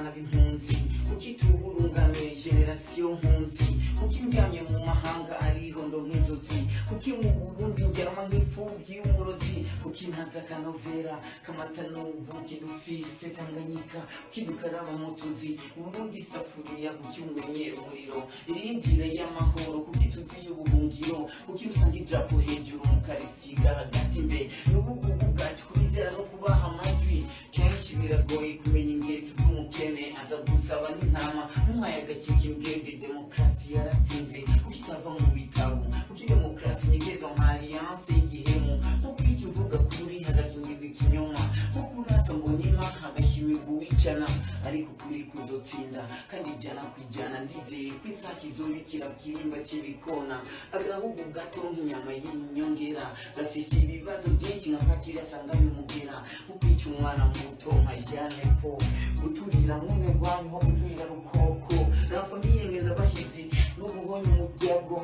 n'abana b'impunzi ukituburunganwe generation mpunzi ukindyamye mu mahanga arihondo nk'inzozi uki mu Burundi ngerama nk'imfuvyi y'umurozi ukintaza akanovera kamata n'ubuki dufise Tanganyika ukidukaraba mu tuzi Burundi safuriya ukiumenye umuriro irindire y'amahoro kukituzi y'ubuhungiro ukirusanga idrapo hejuru mukarisiga hagati mbe n'ubugugu bwacu kubizera no kubaha amajwi kenshi biragoye kumenya ingeso z'umukene aza gusaba n'intama nk'umuyaga cy'imbwebwe demokarasi yaratsinze ukitava mu bitabo ukidemokarasi nyegezo nka alliance y'igihemu nkuko ikivuga kuri hagakingirwa ikinyoma nkuko urasa mbonyima hagashimirwa uwicana ariko kuri kuzotsinda kandi ijana kwijana ndizeye ko isaki izobikira bwirimba cy'ibikona agahugu gato nk'inyama y'inyongera gafise ibibazo byinshi nka patiri asanganye umugera ukwica umwana muto nka Jeanne Paul guturira mwene rwanyu ho guturira rukoko nafa ndiyengeza bashizi n'ubuhonye umuryango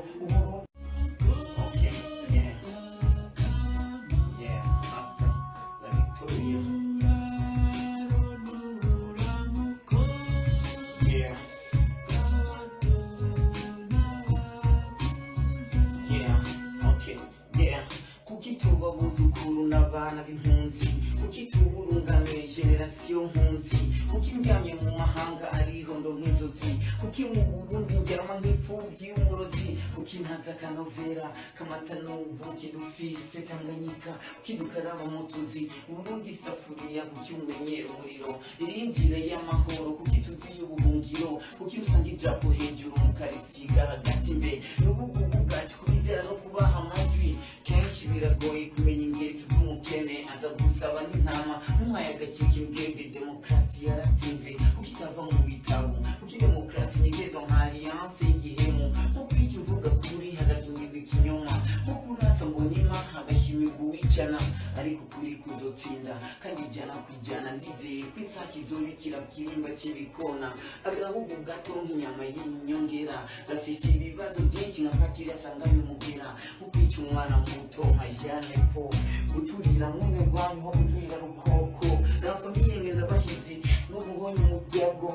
ukituba buzukuru n'abana b'impunzi ukituburunganwe generation mpunzi ukindyamye mu mahanga arihondo nk'inzozi uki mu Burundi ngerama nk'imfuvyi y'umurozi ukintaza akanovera kamata n'ubuki dufise Tanganyika ukidukaraba mu tuzi Burundi safuriya ukiumenye umuriro irindire y'amahoro kukituzi y'ubuhungiro ukirusanga idrapo hejuru mukarisiga hagati mbe n'ubugugu bwacu kubizera no kubaha amajwi kenshi biragoye kumenya ingeso z'umukene aza gusaba n'intama nk'umuyaga cy'imbwebwe demokarasi yaratsinze ukitava mu bitabo ukidemokarasi nyegezo nka alliance y'igihemu nkuko ikivuga kuri hagakingirwa ikinyoma nkuko urasa mbonyima hagashimirwa uwicana ariko kuri kuzotsinda kandi ijana kwijana ndizeye ko isaki izobikira bwirimba cy'ibikona agahugu gato nk'inyama y'inyongera gafise ibibazo byinshi nka patiri asanganye umugera ukwica umwana muto nka Jeanne Paul guturira mwene rwanyu ho guturira rukoko nafa ndiyengeza bashizi n'ubuhonye umuryango